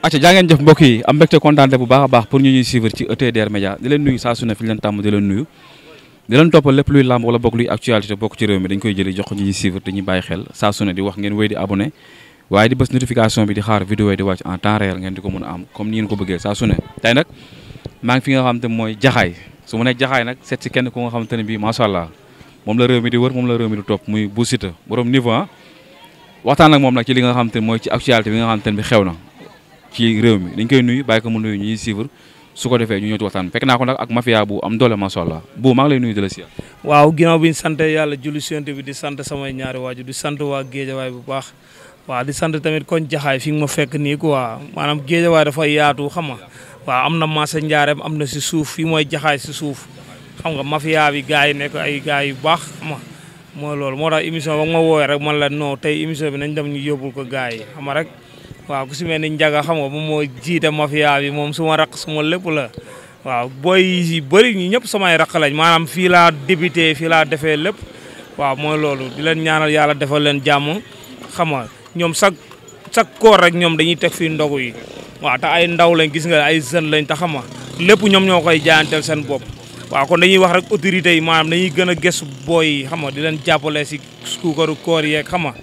acca jaa ngeen jëf mbokk yi am mbégte kontaante bu baax a baax pour ñu ñuy suivre ci ETDR Média di leen nuyu saa su ne fi ñu leen tàmm di leen nuyu di leen toppal lépp luy làmb wala bokk luy actualité bokk ci réew mi dañ koy jëli jox ko ñuy suivre te ñuy bàyyi xel saa su ne di wax ngeen wéy di abonné waaye di bës notification bi di xaar vidéo yi di wàcc en temps réel ngeen di ko mën a am comme ni ngeen ko bëggee saa su ne tey nag maa ngi fi nga xamante ne mooy jaxaay su ma nee jaxaay nag seet si kenn ku nga xamante ne bii macha allah moom la réew mi di wër moom la réew mi di topp muy Bou Siteu borom niveau waxtaan ak moom nag ci li nga xamante ne mooy ci actualité bi nga xamante ne bi xew na ci réew mi dañ koy nuyu bàyyi ko mu nuyu ñuy suivre su ko defee ñu ñëw ci waxtaan fekk naa ko nag ak mafia bu am doole macha allah bu maa ngi lay nuyu di la siyaar. waaw ginnaaw bi ñu sant yàlla julli si Yonent bi di sant samay ñaari waajur di sant waa Géejawaay bu baax waaw di sant tamit koñ jaxaay fi nga ma fekk nii quoi maanaam Géejawaay dafa yaatu xam nga waaw am na marché Njaareem am na si suuf fii mooy jaxaay si suuf xam nga mafia bi gars yi nekk ay gars yu baax xam nga mooy loolu moo tax émission ba ma woowee rek man la non tey émission bi nañ dem ñu yóbbul ko gars yi xam nga rek waaw ku si mel ni Njaga xam nga moom moo jiite mafia bi moom suma raq suma lépp la waaw booy yi bëri ñi ñëpp samay raq lañ maanaam fii laa débuté fii laa defee lépp waaw mooy loolu di leen ñaanal yàlla defal leen jàmm xam nga ñoom chaque koor rek ñoom dañuy teg fii ndogu yi waaw te ay ndaw lañ gis nga ay jeunes lañ te xam nga lépp ñoom ñoo koy jaayanteel seen bopp waaw kon dañuy wax rek autorités yi maanaam dañuy gën a gëstu booy yi xam nga di leen jàppale si suukaru koor yeeg xam nga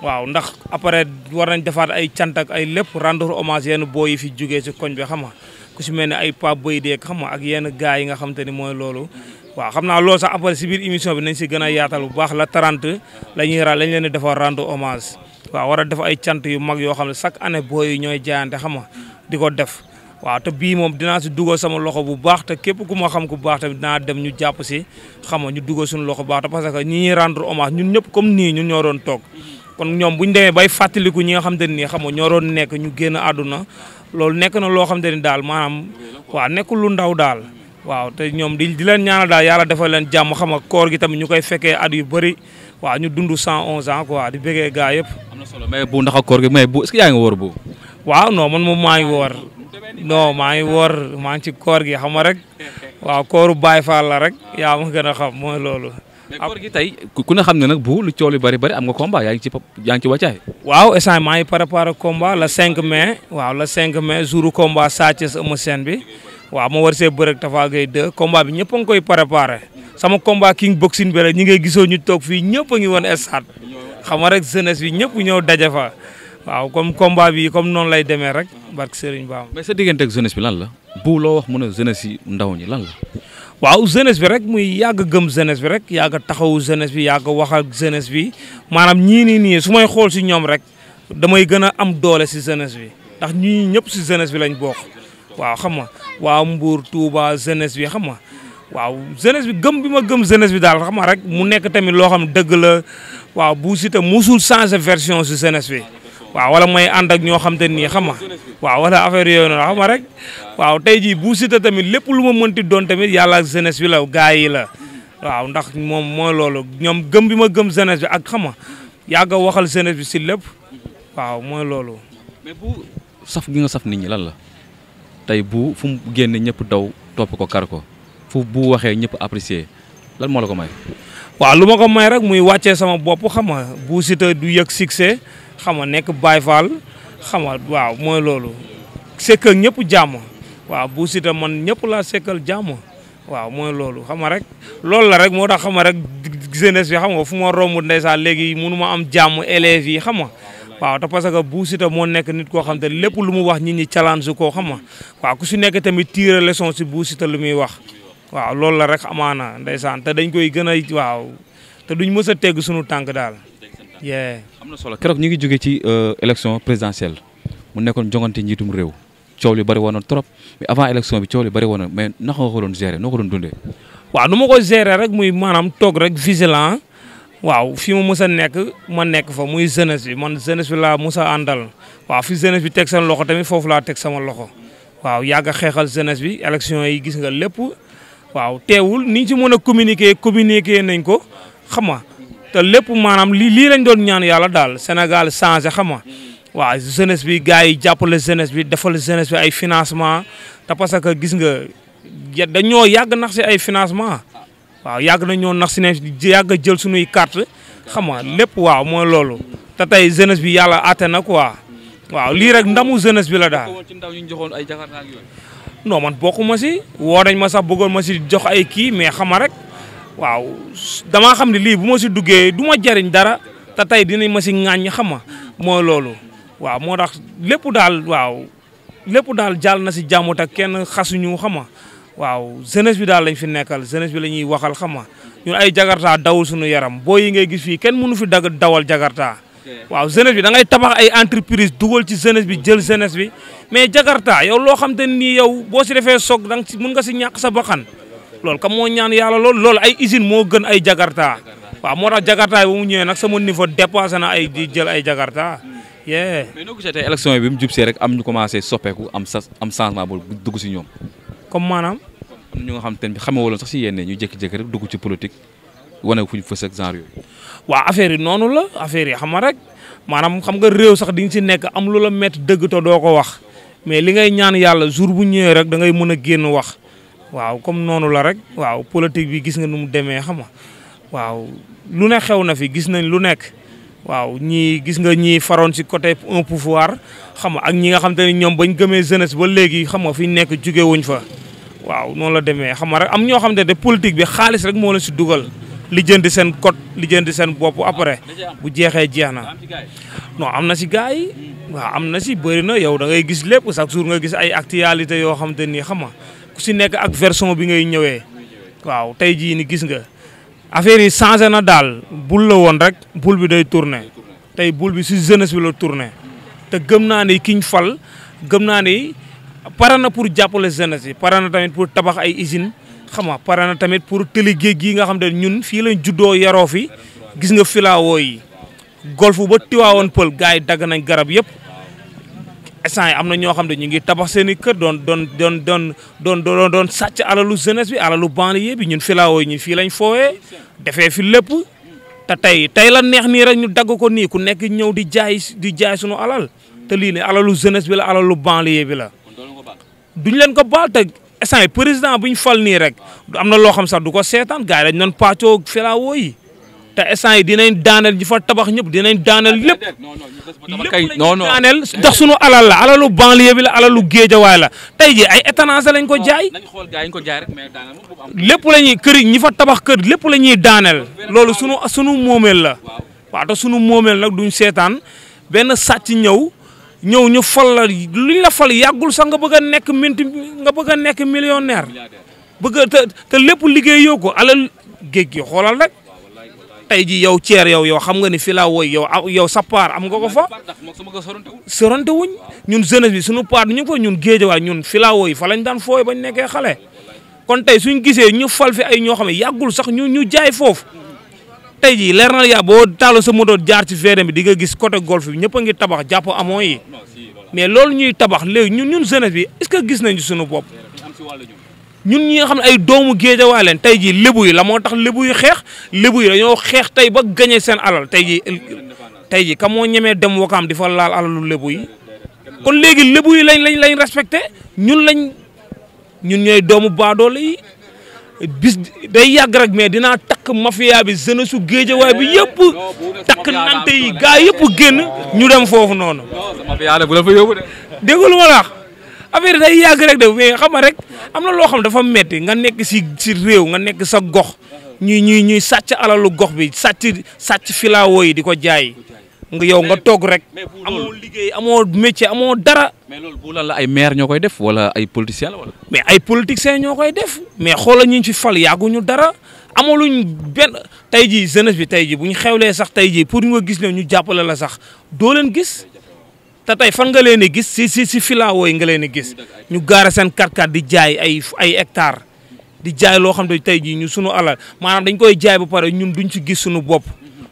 waaw ndax après war nañ defaat ay cant ak ay lépp rendre hommage yenn booy yi fi jógee si koñ bi xam nga ku si mel ne ay Pape Boy deeg xam nga ak yenn gars yi nga xam te ni mooy loolu waaw xam naa loolu sax après si biir émission bi nañ si gën a yaatal bu baax la 30 lañ leen di defar rendre hommage waaw war a def ay cant yu mag yoo xam ne chaque année booy yi ñooy jaayante xam nga di ko def waaw te bii moom dinaa si dugal sama loxo bu baax te képp ku ma xam ku baax tamit dinaa dem ñu jàpp si xam nga ñu dugal suñu loxo bu baax te parce que ñi ñuy rendre hommage ñun ñëpp comme nii ñun ñoo doon toog kon ñoom bu ñu demee bay fàttaliku ñi nga xam te ne nii xam nga ñoo doon nekk ñu génn àdduna loolu nekk na loo xam te ni daal maanaam waaw nekkul lu ndaw daal waaw te ñoom di leen ñaanal daal yàlla defal leen jàmm xam nga koor gi tamit ñu koy fekkee at yu bëri waaw ñu dund 111 ans quoi di bëggee gaa yëpp. am na solo mais bu ndax ak koor gi mais bu est-ce que yaa ngi woor bu. waaw non man moom maa ngi woor non maa ngi woor maa ngi ci koor gi xam nga rek waaw kooru Baay Faal la rek yaa ma gën a xam mooy loolu. mais koor gi tey ku ne xam ne nag bu lu coow li bëri am nga combat yaa ngi ci wàccaay. waaw instant maa ngi préparé combat le 5 mai waaw le 5 mai jouru combat Sa Thiès Eumeu Sène bi waaw ma war see bëreeg Tapha Gaye 2 combat bi ñëpp a ngi koy préparé sama combat king boxing bi rek ñi ngay gisoo ñu toog fii ñëpp a ngi woon stade xam nga rek jeunesse bi ñëpp ñëw daje fa waaw comme combat bi comme noonu lay demee rek barke Serigne Bamba. mais sa diggante ak jeunesse bi lan la bu loo wax mën a jeunesse yi ndaw ñi lan la. waaw jeunesse bi rek muy yàgg gëm jeunesse bi rek yàgg taxawu jeunesse bi yàgg wax ak jeunesse bi maanaam ñii nii su may xool si ñoom rek damay gën a am doole si jeunesse bi ndax ñii ñëpp si jeunesse bi lañ bokk waaw xam nga waaw Mbour Touba jeunesse bi xam nga waaw jeunesse bi gëm bi ma gëm jeunesse bi daal xam nga rek mu nekk tamit loo xam dëgg la waaw Bou Siteu musul changer version si jeunesse bi waaw wala may ànd ak ñoo xam te nii xam nga waaw wala affaire yooyu noonu xam nga rek waaw tey jii Bou Siteu tamit lépp lu ma mënti doon tamit yàlla ak jeunesse bi la gars yi la waaw ndax moom mooy loolu ñoom gëm bi ma gëm jeunesse bi ak xam nga yàgg a waxal jeunesse bi si lépp waaw mooy loolu. mais bu saf gi nga saf nit ñi lan la tey bu fu mu génne ñëpp daw topp ko kar ko fu bu waxee ñëpp apprécier lan moo la ko may. waaw lu ma ko may rek muy wàccee sama bopp xam nga Bou Siteu du yëg succès xam nga nekk Baye Fall xam nga waaw mooy loolu sekkal ñëpp jàmm waaw Bou Siteu man ñëpp laa sekkal jàmm waaw mooy loolu xam nga rek loolu la rek moo tax xam nga rek jeunesse bi xam nga fu ma romb ndeysaan léegi mënu ma am jàmm élèves yi xam nga waaw te parce que Bou Siteu moo nekk nit koo xam te lépp lu mu wax nit ñi challenge koo xam nga waaw ku si nekk tamit tirer leçon si Bou Siteu lu muy wax waaw loolu la rek amaana ndeysaan te dañ koy gën a waaw te duñ mës a tegg suñu tànk daal. am na solo keroog ñu ngi jógee ci élection présidentielle mu nekkoon jongante njiitum réew coow li bëri woon na trop mais avant élection bi coow li bëri woon na mais naka nga ko doon gérer noo ko doon dundee. waaw nu ma ko gérer rek muy maanaam toog rek vigilant waaw fi ma mës a nekk ma nekk fa muy jeunesse bi man jeunesse bi laa mës a àndal waaw fi jeunesse bi teg seen loxo tamit foofu laa teg sama loxo waaw yàgg a xeexal jeunesse bi élection yi gis nga lépp waaw teewul ni ñu ci mën a communiquer nañ ko xam nga te lépp maanaam lii lañ doon ñaan yàlla daal Sénégal changé xam nga waaw jeunesse bi gars yi jàppale jeunesse bi defal jeunesse bi ay financement te parce que gis nga dañoo yàgg nax si ay financement waaw yàgg nañoo nax si ne yàgg a jël suñuy carte xam nga lépp waaw mooy loolu te tey jeunesse bi yàlla àtte na quoi waaw lii rek ndamu jeunesse bi la daal. non man bokkuma si woo nañ ma sax bëggoon ma si jox ay kii mais xama rek waaw damaa xam ne lii bu ma si duggee du ma jariñ dara te tey dinañ ma si ŋàññ xama mooy loolu waaw moo tax lépp daal waaw lépp daal jàll na si jàmm te kenn xasuñu xama waaw jeunesse bi daal lañ fi nekkal jeunesse bi la ñuy waxal xama ñun ay jakarta dawul suñu yaram boo yi ngay gis fii kenn mënu fi dawal jakarta waaw jeunesse bi da ngay tabax ay entreprise dugal ci jeunesse bi jël jeunesse bi mais jakarta yow loo xam te nii yow boo si defee soog da nga si mën nga si ñàkk sa baxan loolu kam moo ñaan yàlla loolu ay usine moo gën ay jakarta waaw moo tax jakarta yi ba mu ñëwee nag sama niveau dépassé na ay di jël ay jakarta mais noo gisee tey élection yi bi mu jub see rek am ñu commencé soppeeku am changement bu dugg si ñoom comme maanaam am ñu nga xam te ne xamee wala sax si yenn ñu jékki-jékki rek dugg ci politique wane fu ñu fës ak genre yooyu waaw affaire yi noonu la affaire yi xam nga rek maanaam xam nga réew sax di nga si nekk am lu la métti dëgg te doo ko wax mais li ngay ñaan yàlla jour bu ñëwee rek da ngay mën a génn wax waaw comme noonu la rek waaw politique bi gis nga nu mu demee xam nga waaw lu ne xew na fi gis nañ lu nekk waaw ñii gis nga ñii faroon si côté un pouvoir xam nga ak ñi nga xam te ne ñoom bañ gëmee jeunesse ba léegi xam nga fi ñu nekk jugee wuñ fa waaw noonu la demee xam nga rek am ñoo xam te ne politique bi xaalis rek moo leen si dugal. lijjanti seen code lijjanti seen bopp après bu jeexee jeex na non am na si gars yi waaw am na si bëri na yow da ngay gis lépp chaque jour nga gis ay actualité yoo xam te ni xam nga ku si nekk ak version bi ngay ñëwee waaw tey jii ni gis nga affaire yi changé na daal bul la woon rek bul bi day tourné tey bul bi si jeunesse bi la tourné te gëm naa ni kiñ fal gëm naa ni pare na pour jàppale jeunesse yi pare na tamit pour tabax ay usine xam nga pare na tamit pour tëli géej gii nga xam ne ñun fii lañ juddoo yaroo fi gis nga filawoo yi golf ba tiwaawoon pël gars yi dagg nañ garab yëpp instant yi am na ñoo xam ne ñu ngi tabax seen i kër doon sàcc alalu jeunesse bi alalu banlieue bi ñun filawoo yi ñun fii lañ foowee defee fi lépp te tey la neex nii rek ñu dagg ko nii ku nekk ñëw di jaay suñu alal te lii ne alalu jeunesse bi la alalu banlieue bi la duñ leen ko baal te instant yi président bu ñu fal nii rek am na loo xam sax du ko seetaan gars yi dañ doon pàccoo filawoo yi te instant yi dinañ daaneel ñi fa tabax ñëpp dinañ daaneel lépp daaneel ndax sunu alal la alalu banlieue bi la alalu géejawaay la tey ji ay étranger lañ ko jaay lépp la ñuy kër yi ñi fa tabax kër lépp la ñuy daaneel loolu sunu moomeel la waaw te sunu moomeel nag duñ seetaan benn sàcc ñëw ñu fal la luñ la fal yàggul sax nga bëgg a nekk millionnaire bëgg a te lépp liggéey yoo ko alal géej gi xoolal rek tey ji yow ceer yow xam nga ni fi laa woy yow sa part am nga ko fa sorante wuñ ñun jeunesse bi suñu part ñu ko ñun géejawaay ñun fi laa woy fa lañ daan fooy bañ nekkee xale kon tey suñ gisee ñu fal fi ay ñoo xam ne yàggul sax ñu jaay foofu tey jii leer na yaa boo taalo sa moto jaar ci VDN bi di nga gis côté golf bi ñëpp a ngi tabax jàpp amoo yi mais loolu ñuy tabax léegi ñun jeunesse bi est-ce que gis nañ ci suñu bopp ñun ñi nga xam ne ay doomu géejawaay leen tey jii lébu yi la moo tax lébu yi xeex lébu yi dañoo xeex tey ba gañe seen alal tey jii ka moo ñemee dem wakaam di fa laal alalu lébu yi kon léegi lébu yi lañ respecté ñun ñooy doomu baadoole yi bis day yàgg rek mais dinaa takk mafia bi jeunesse su géejawaay bi yëpp takk nante yi gaa yëpp génn ñu dem foofu noonu. dégg lu ma la wax affaire day yàgg rek de mais xam nga rek am na loo xam dafa metti nga nekk si réew nga nekk sa gox ñuy sàcc alalu gox bi sàcc filawoo yi di ko jaay nga yow nga toog rek amoo liggéey amoo métier amoo dara. mais loolu bu lan la ay maire ñoo koy def wala ay politiciens la wala. mais ay politiciens ñoo koy def mais xoolal ñu fi fal yàgguñu dara amaluñ benn tey jii jeunesse bi tey jii bu ñu xewlee sax tey jii pour nga gis ne ñu jàppale la sax doo leen gis. te tey fan nga leen di gis si filawoo yi nga leen di gis ñu gaare seen 4x4 di jaay ay hectares di jaay loo xam ne tey jii ñu sunu alal maanaam dañ koy jaay ba pare ñun duñ ci gis sunu bopp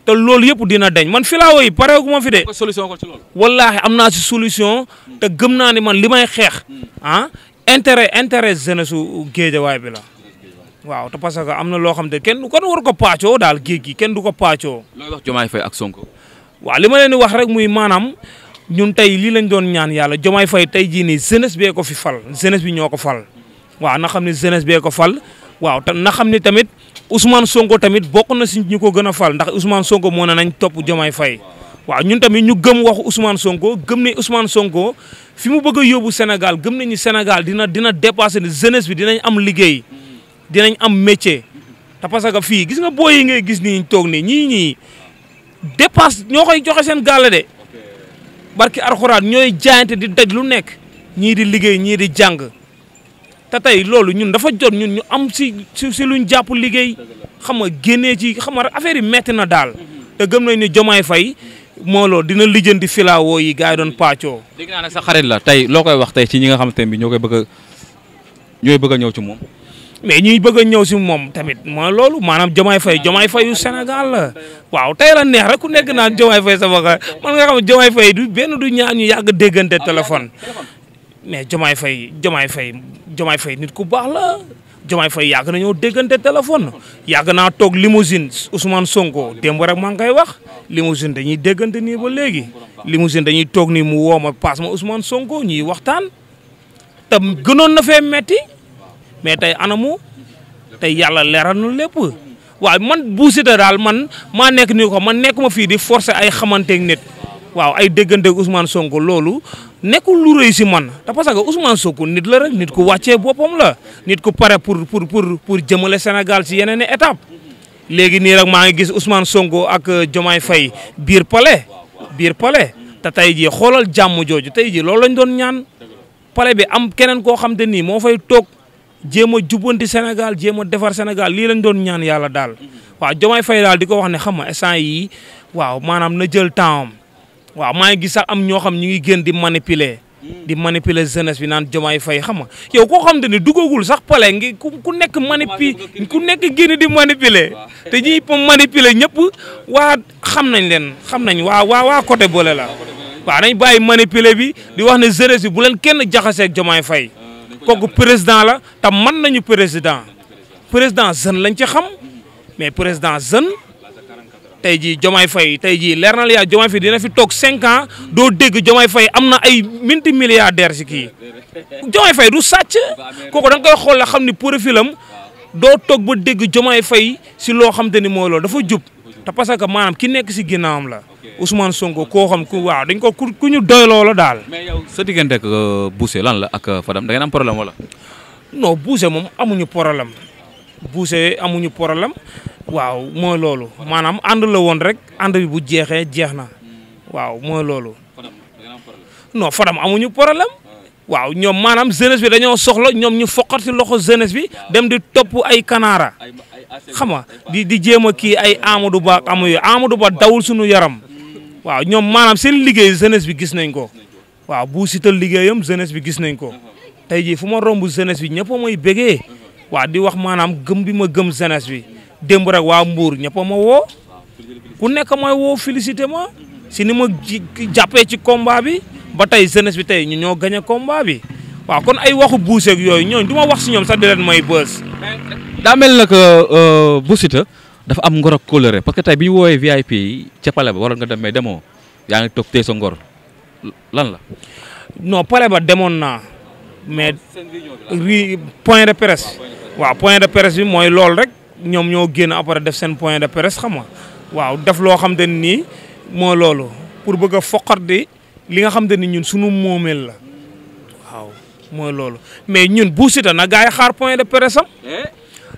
te loolu yëpp dina dañ man filawoo yi pare gu ma fi de. solution ko ci loolu. wallaahi am naa si solution te gëm naa ni man li may xeex intérêt jeunesse su géejawaay bi la waaw te parce que am na loo xam ne kenn war ko paccoo daal géej gi kenn du ko paccoo. looy wax Diomaye Faye ak Sonko. waaw li ma leen di wax rek muy maanaam. ñun tey lii lañ doon ñaan yàlla Diomaye Faye tey jii nii jeunesse bee ko fi fal jeunesse bi ñoo ko fal waaw na xam ne jeunesse bee ko fal waaw te na xam ne tamit Ousmane Sonko tamit bokk na si ñu ko gën a fal ndax Ousmane Sonko moo ne nañ topp Diomaye Faye waaw ñun tamit ñu gëm waxu Ousmane Sonko gëm ne Ousmane Sonko fi mu bëgg a yóbbu Sénégal gëm nañu Sénégal dina dépasser ne jeunesse bi dinañ am liggéey dinañ am métier te parce que fii gis nga booy yi ngay gis nii toog nii ñii dépasse ñoo koy joxe seen gàll de barki arxuraan ñooy jaayante di daj lu nekk ñii di liggéey ñii di jàng te tey loolu ñun dafa jot ñun ñu am si luñ jàpp liggéey xam nga génnee ci xam nga affaire yi metti na daal te gëm nañ ni Diomaye Faye moo loolu dina lijjanti filawoo yi gars yi doon pàccoo. dégg naa ne sa xarit la tey loo koy wax tey ci ñi nga xamante ne bi ñooy bëgg a ñëw ci moom. mais ñuy bëgg a ñëw si moom tamit mooy loolu maanaam Diomaye Faye yu Sénégal la waaw tey la neex rek ku nekk naan Diomaye Faye sama man nga xam ne Diomaye Faye du benn du ñaar ñu yàgg déggante téléphone mais Diomaye Faye nit ku baax la Diomaye Faye yàgg nañoo déggante téléphone yàgg naa toog limousine Ousmane Sonko démb rek maa ngi koy wax limousine dañuy déggante nii ba léegi limousine dañuy toog nii mu woo ma paas ma Ousmane Sonko ñuy waxtaan te gënoon na fee metti mais tey anamu tey yàlla leeral na lépp waaw man Bou Siteu daal man maa nekk ni ko man nekkuma fii di forcer ay xamanteeg nit waaw ay dégganteeg Ousmane Sonko loolu nekkul lu rëy si man te parce que Ousmane Sonko nit la rek nit ku wàccee boppam la nit ku pare pour jëmale Sénégal si yeneen i étape léegi nii rek maa ngi gis Ousmane Sonko ak Diomaye Faye biir palais te tey jii xoolal jàmm jooju tey jii loolu lañ doon ñaan palais bi am keneen koo xam te nii moo fay toog jéem a jubbanti Sénégal jéem a defar Sénégal lii lañ doon ñaan yàlla daal waaw Diomaye Faye daal di ko wax ne xam nga instant yii waaw maanaam na jël temps am waaw maa ngi gis sax am ñoo xam ñu ngi gën di manipuler jeunesse bi naan Diomaye Faye xam nga yow koo xam te ne duggagul sax pale ngi ku nekk ku nekk génn di manipuler te ñi manipuler ñëpp waa xam nañ waa côté boole la waaw nañ bàyyi manipuler bi di wax ne jeunesse bi bu leen kenn jaxaseeg Diomaye Faye kooku président la te mën nañu président jeune lañ ci xam mais président jeune tey jii Diomaye Faye tey jii leer na la yaa Diomaye Faye dina fi toog 5 ans doo dégg Diomaye Faye am na ay multimilliardaire si kii Diomaye Faye du sàcc kooku da nga koy xool la xam ni profil am doo toog ba dégg Diomaye Faye si loo xam te ni mooy loolu dafa jub te parce que maanaam ki nekk si ginnaawam la Ousmane Sonko koo xam waaw dañ ko ku ñu doyloo la daal. mais yow sa diggante ak Boucher lan la ak Fadam da ngeen am problème wala. non Boucher moom amuñu problème waaw mooy loolu maanaam ànd la woon rek ànd bi bu jeexee jeex na waaw mooy loolu. non Fadam amuñu problème. waaw ñoom maanaam jeunesse bi dañoo soxla ñoom ñu foqati loxo jeunesse bi dem di topp ay kanaara xam nga di jéem a kii ay Amadou Ba ak Amadou Ba dawul suñu yaram. waaw ñoom maanaam seen liggéey jeunesse bi gis nañ ko waaw Bou Siteu liggéeyam jeunesse bi gis nañ ko tey jii fu ma romb jeunesse bi ñëpp a may bégee waaw di wax maanaam gëm bi ma gëm jeunesse bi démb rek waa Mbour ñëpp a ma woo ku nekk may woo félicité ma si ni ma jàppee ci combat bi ba tey jeunesse bi tey ñu ñoo gagné combat bi waaw kon ay waxu Boucher ak yooyu ñooñu du ma wax si ñoom sax di leen may bës. daa mel na que Bou Siteu dafa am ngor ak kóllëre parce que tey bi ñu woowee VIP yi ca palais ba waroon nga dem mais demoo yaa ngi toog tey sa ngor lan la. non palais ba demoon naa mais point de presse waaw point de presse bi mooy loolu rek ñoom ñoo génn après def seen point de presse xam nga waaw def loo xam te nii mooy loolu pour bëgg a foqat di li nga xam te ni ñun sunu moomeel la waaw mooy loolu mais ñun Bou Siteu na gars yi xaar point de presse am.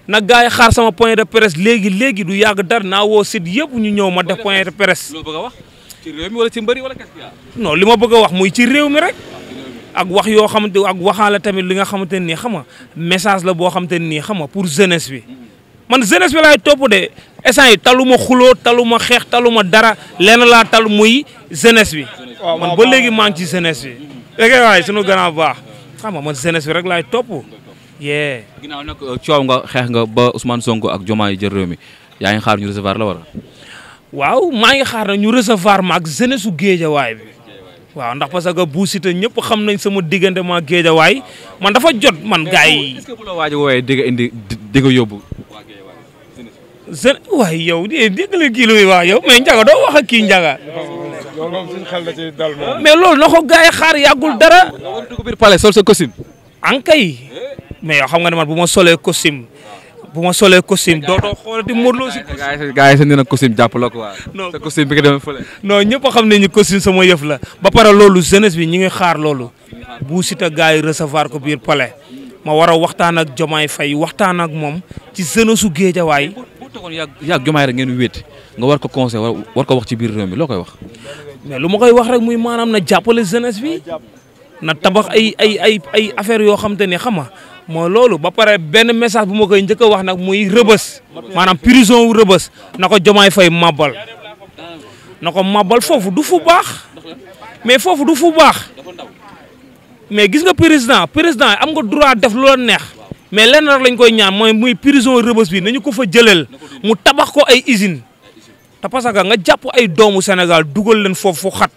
nag gars yi xaar sama point de presse léegi du yàgg dara naa woo site yëpp ñu ñëw ma def point de presse. loo bëgg a wax ci réew mi wala ci mbëri wala non li ma bëgg a wax muy ci réew mi rek ak wax yoo xamante ak waxaale tamit li nga xamante ne nii xam nga message la boo xamante ne nii xam nga pour jeunesse bi man jeunesse bi laay topp de instant yi taluma xuloo taluma xeex taluma dara lenn laa tal muy jeunesse bi. man ba léegi maa ngi ci jeunesse bi. dégg nga waaye sunu gannaaw baax xam nga man jeunesse bi rek laay topp. ginnaaw nag coow nga xeex nga ba Ousmane Sonko ak Diomaye jël réew mi yaa ngi xaar ñu recevoir la wala. waaw maa ngi xaar nag ñu recevoir ma ak jeunesse su Géejawaay bi waaw ndax parce que Bou Siteu ñëpp xam nañ sama diggante ma Géejawaay man dafa jot man gars yi. est-ce que bu la waaj a woowee di nga yóbbu. waaye yow dégg nga kii lu muy wax yow mais Ndiaga doo wax ak kii Ndiaga. mais loolu na ko gars yi xaar yàggul dara. dugg biir palais sol sa costume. ankay mais yow xam nga ne man bu ma solee costume bu ma solee costume dootoo xoolati Modou Lo si. gars yi seen dina costume jàpp la quoi. non sa costume bi nga demee fële. non ñëpp a xam ne ñu costume sama yëf la ba pare loolu jeunesse bi ñi ngi xaar loolu. Bou Siteu gars yi recevoir ko biir palais ma war a waxtaan ak Diomaye Faye waxtaan ak moom ci jeunesse su Géejawaay. bu toogoon yàgg Diomaye rek ngeen wéet nga war ko conseil war ko wax ci biir réew mi loo koy wax. mais lu ma koy wax rek muy maanaam na jàppale jeunesse bi na tabax ay affaire yoo xam te ne xam nga mooy loolu ba pare benn message bu ma koy njëkk a wax nag muy rëbës maanaam prison wu rëbës na ko Diomaye Faye mabal na ko mabal foofu du fu baax mais foofu du fu baax mais gis nga président am nga droit def lu la neex mais lenn rek lañ koy ñaan mooy muy prison rëbës bi nañu ko fa jëleel mu tabax ko ay usine te parce que nga jàpp ay doomu Sénégal dugal leen foofu xat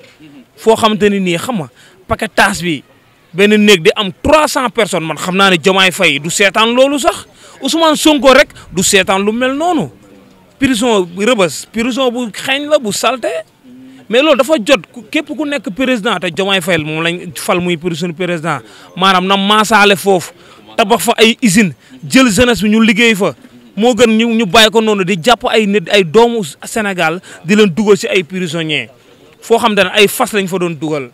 foo xamante ni nii xam nga paquetage bi benn néeg di am 300 personnes man xam naa ne Diomaye Faye du seetaan loolu sax Ousmane Sonko rek du seetaan lu mel noonu prison rëbës prison bu xeeñ la bu salte mais loolu dafa jot képp ku nekk président te Diomaye Faye moom lañ fal muy prison président maanaam na maasaale foofu tabax fa ay usine jël jeunesse bi ñu liggéey fa moo gën ñu bàyyi ko noonu di jàpp ay nit ay doomu Sénégal di leen dugal si ay prisonniers foo xam te ne ay fas lañ fa doon dugal.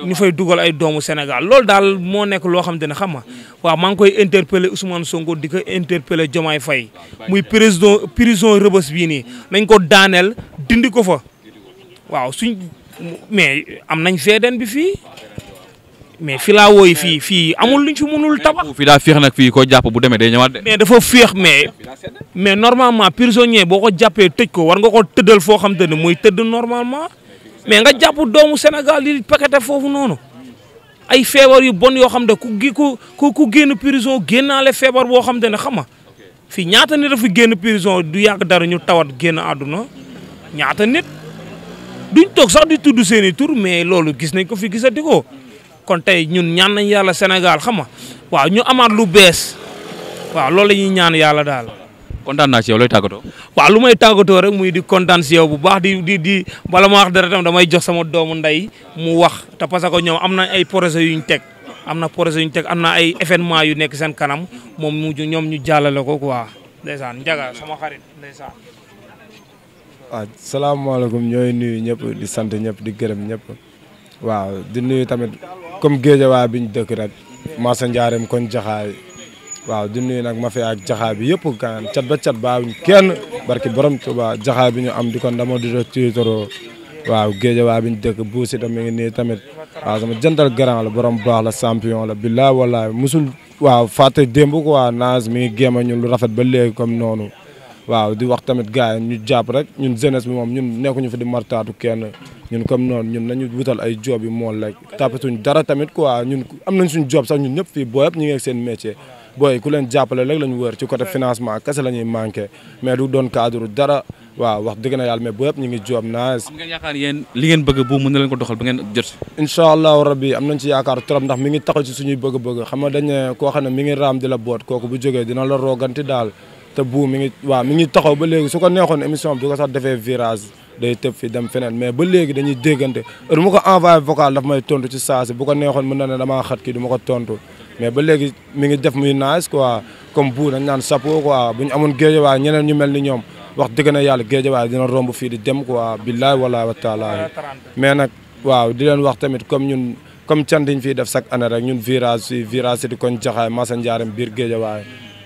ñu fay dugal ay doomu Sénégal loolu daal moo nekk loo xam te ne xam nga waaw maa ngi koy interpeller Ousmane Sonko di ko interpeller Diomaye Faye muy prison rëbës bii nii nañ ko daaneel dindi ko fa waaw mais am nañ VDN bi fii mais filao yi fii amul luñ fi mënul tabax. fii daa féex nag fii ko jàpp bu demee day ñëwaat de. mais dafa féex mais normalement prisonnier boo ko jàppee tëj ko war nga ko tëddal foo xam te ne muy tëdd normalement. mais nga jàpp doomu Sénégal yi paqueté foofu noonu ay feebar yu bon yoo xam ne ku génn prison génnaale feebar boo xam ne xam nga fii ñaata nit dafa génn prison du yàgg dara ñu tawat génn àdduna ñaata nit duñ toog sax di tudd seeni tur mais loolu gis nañ ko fi gisati ko kon tey ñun ñaan nañ yàlla Sénégal xam nga waaw ñu amaat lu bees waaw loolu la ñuy ñaan yàlla daal. kontaan naa ci yow looy tàggatoo. waaw lu may tàggatoo rek muy di kontaan si yow bu baax di bala ma wax dara tam damay jox sama doomu ndey mu wax te parce que ñoom am na ay projet yu ñu teg am na ay événement yu nekk seen kanam moom ñoom ñu jàllale ko quoi ndeysaan Njaga sama xarit ndeysaan. waaw salaamaaleykum ñooy nuyu ñëpp di sant ñëpp di gërëm ñëpp waaw di nuyu tamit comme Géejawaay bi ñu dëkk rek Massa Ndiarème kon Jaxaay waaw di nuyu nag ma fi ak jaxaay bi yëpp kan cat ba cat baawuñ kenn barki borom Tuuba jaxaay bi ñu am di ko ndamo di tiitaroo waaw Géejawaay bi ñu dëkk Bou Siteu mi ngi nii tamit waaw sama jantal grand la borom baax la champion la billaay wallaay musul waaw fàtte démb quoi naas mi ngi géema ñun lu rafet ba léegi comme noonu waaw di wax tamit gars yi ñu jàpp rek ñun jeunesse bi moom ñun nekkuñu fi di martaatu kenn ñun comme noonu ñun nañu wutal ay job yi mool rek tapatuñ dara tamit quoi ñun am nañ suñ job sax ñun ñëpp fii boo yëpp ñu ngi ak seen métier booy ku leen jàppale rek lañu wër ci côté financement kese la ñuy manqué mais du doon cadre dara waaw wax dëgg na yàlla mais boo yëpp ñu ngi job naas. am ngeen yaakaar yéen li ngeen bëgg bu mën na leen ko doxal ba ngeen jot si. incha allahu rabbi am nañ ci yaakaar trop ndax mi ngi taxaw ci suñuy bëgg-bëgg xam nga dañ ne koo xam ne mi ngi raam di la boot kooku bu jógee dina la rooganti daal te bu mi ngi taxaw ba léegi su ko neexoon émission bi du ko sax defee virage day tëb fi dem feneen mais ba léegi dañuy déggante heure mu ko envoyé vocal daf may tontu ci saasi bu ko neexoon mën na ne damaa xat kii du ma ko tontu mais ba léegi mi ngi def muy nice quoi comme bu dañ naan chapeau quoi bu ñu amoon Géejawaay ñeneen ñu mel ni ñoom wax dëgg na yàlla Géejawaay dina romb fii di dem quoi billaay wallaay wa taala mais nag waaw di leen wax tamit comme cant yi ñu fiy def chaque année rek ñun virage si di koñ jaxaay Massa Ndiarème biir Géejawaay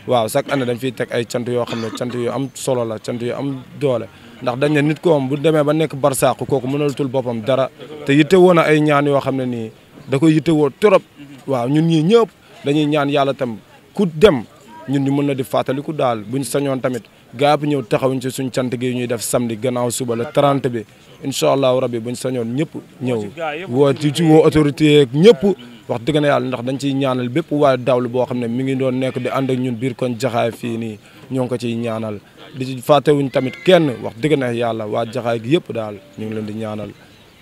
waaw chaque année dañ fiy teg ay cant yoo xam ne cant yu am solo la cant yu am doole ndax dañ ne nit ko am bu demee ba nekk barsaaku kooku mënalatul boppam dara te yitte woon na ay ñaan yoo xam ne nii da koy yitte woo trop waaw ñun ñii ñëpp dañuy ñaan yàlla tam ku dem ñun ñu mën na di fàttaliku daal buñ sañoon tamit gaa yi ñëw taxawuñ ci suñ cant gi ñuy def samedi gannaaw suba la 30 bi incha allahu rabbi buñ sañoon ñëpp ñëw woo ci woo autorité yeeg ñëpp wax dëgg na yàlla ndax dañ ciy ñaanal bépp waaye dawlu boo xam ne mi ngi doon nekk di ànd ak ñun biir kon jaxaay fii nii ñoo ngi ko ciy ñaanal di ci fàttewuñ tamit kenn wax dëgg na yàlla waa jaxaay gi yëpp daal ñu ngi leen di ñaanal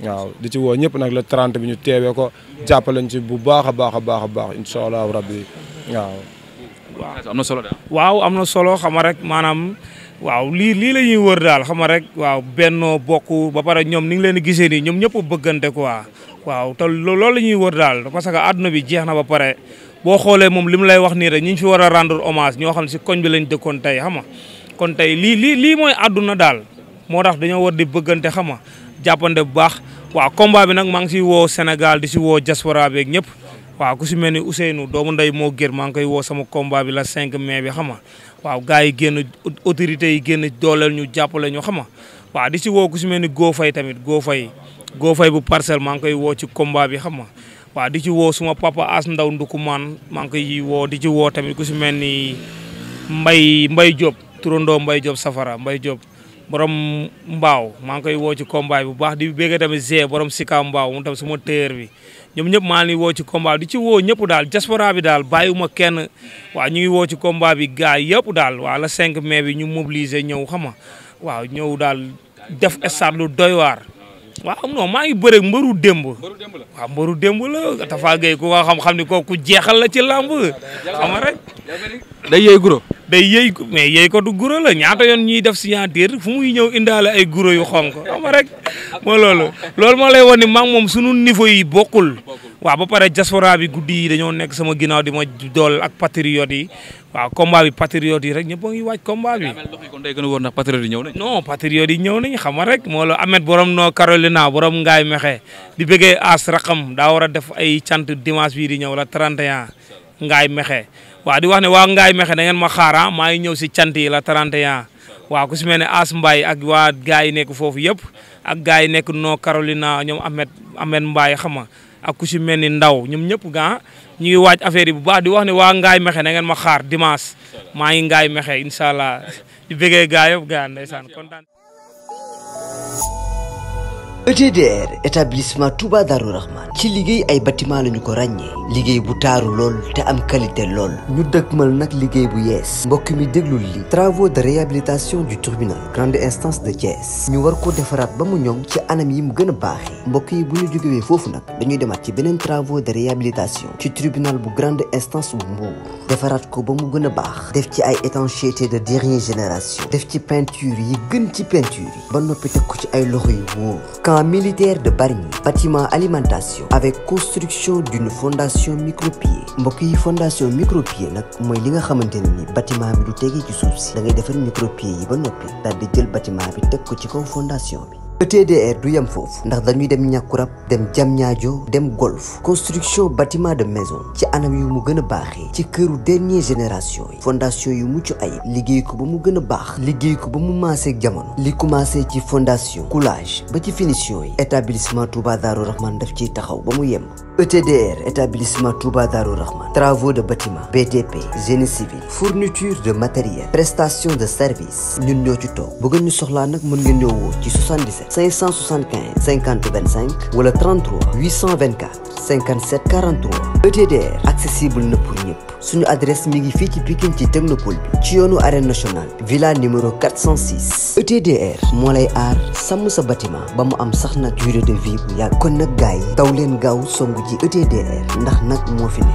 waaw di ci woo ñëpp nag le 30 bi ñu teewee ko jàppalañ ci bu baax a baax a baax a baax incha allahu rabbi waaw. am na solo daal. waaw am na solo xam nga rek maanaam waaw lii la ñuy wër daal xam nga rek waaw bennoo bokk ba pare ñoom ni ngi leen di gisee nii ñoom ñëpp bëggante quoi waaw te loolu la ñuy wër daal parce que àdduna bi jeex na ba pare boo xoolee moom li mu lay wax nii rek ñi ñu fi war a rendre hommage ñoo xam ne si koñ bi lañ dëkkoon tey xam nga kon tey lii mooy àdduna daal moo tax dañoo war di bëggante xam nga jàppante bu baax waaw combat bi nag maa ngi siy woo Sénégal di si woo diaspora beeg ñëpp waaw ku si mel ni Ousseynou doomu ndey moo gër maa ngi koy woo sama combat bi la 5 mai bi xam nga waaw gars yi génn autorités yi génn dooleel ñu jàppale ñu xam nga waaw di si woo ku si mel ni Go Faye tamit Go Faye bu parcelle maa ngi koy woo ci combat bi xam nga waaw di ci woo suma papa As Ndaw Ndukumaan maa ngi koy woo di ci woo tamit ku si mel ni Mbay Diop turandoo Mbay Diop safara Mbay Diop borom mbaaw maa ngi koy woo ci combat bi bu baax di bégg tamit Zé borom Sika mbaaw mu tam suma téer bi ñoom ñëpp maa ngi woo ci combat di ci woo ñëpp daal diaspora bi daal bàyyiwuma kenn waaw ñu ngi woo ci combat bi gars yëpp daal waaw la 5 mai bi ñu mobiliser ñëw xam nga waaw ñëw daal def stade lu doy waar waaw non maa ngi bëre mbëru démb waaw mbëru démb la Tapha Gaye ku ko xam ni ko ku jeexal la ci làmb xam nga rek day yëy guro day yëy mais yëy ko du guro la ñaata yoon ñuy def signature fu muy ñëw indaale ay guro yu xonk xam nga rek moo loolu moo lay wan ni maa ngi moom sunu niveau yi bokkul waaw ba pare diaspora bi guddi yi dañoo nekk sama ginnaaw di ma dool ak patriotes yi waaw combat bi patriotes yi rek ñëpp a ngi waaj combat bi. kon day gën a wóor ndax patriotes yi ñëw nañ. non patriotes yi ñëw nañ xam nga rek moo la Ahmed borom noo Carolina borom ngaay mexe di bëggee as raqam daa war a def ay cant dimanche bii di ñëw la 31 ngaay mexe waaw di wax ne waa ngaay mexe da ngeen ma xaara maa ngi ñëw si cant yi la 31 waaw ku si mel ne As Mbaye ak waa gars yi nekk foofu yëpp ak gars yi nekk noo Carolina ñoom Ahmed Mbaye xam nga ak ku si mel ni Ndaw ñoom ñëpp gaa ñu ngi waaj affaire yi bu baax di wax ne waa ngaay mexe da ngeen ma xaar dimanche maa ngi ngaay mexe incha allah di bëggee gaa yëpp gaa ndeysaan kontaan. ETDR établissement Touba Darou Rahman ci liggéey ay bâtiment lañu ko ràññee liggéey bu taaru lool te am qualité lool ñu dëkkmal nag liggéey bu yees mbokk mi déglul li travaux de réhabilitation du tribunal grande instance de Thiès ñu war ko defaraat ba mu ñoŋ ci anam yi mu gën a baaxee mbokk yi bu ñu jógewee foofu nag dañuy demaat ci beneen travaux de réhabilitation ci tribunal bu grande instance bu Mbour defaraat ko ba mu gën a baax def ci ay étanchéité de dernière génération def ci peinture yi gën ci peinture yi ba noppi teg ko ci ay loxo yu wóor camp militaire de Bargny bâtiment alimentation avec construction d'une fondation micropieux mbokk yi fondation micropieux nag mooy li nga xamante ne ni bâtiment bi du tegee ci suuf si da ngay defar micropieux yi ba noppi daal di jël bâtiment bi teg ko ci kaw fondation bi. ETDR du yem foofu ndax dañuy dem Ñàkkurab dem Diamniadio dem Golf construction bâtiment de maison ci anam yu mu gën a baaxee ci këru dernière génération yi fondation yu mucc ayib liggéey ko ba mu gën a baax liggéey ko ba mu maaseeg jamono li commencé ci fondation coulage ba ci finition yi établissement Touba Darou Rahman daf ciy taxaw ba mu yem. ETDR établissement Touba Darou Rahman travaux de bâtiment BTP génie civil fourniture de matériel prestation de service ñun ñoo ci toog bu ngeen ñu soxlaa nag mën ngeen ñëw woo ci 77 575 50 25 wala 33 824 57 43 ETDR accessible na pour ñëpp suñu adresse mi ngi fii ci Pikine ci technopole bi ci yoonu arène nationale villa numéro 406 ETDR moo lay aar sàmm sa bâtiment ba mu am sax nag durée de vie bu yàgg kon nag gars yi daw leen gaaw songu ji ETDR ndax nag moo fi ne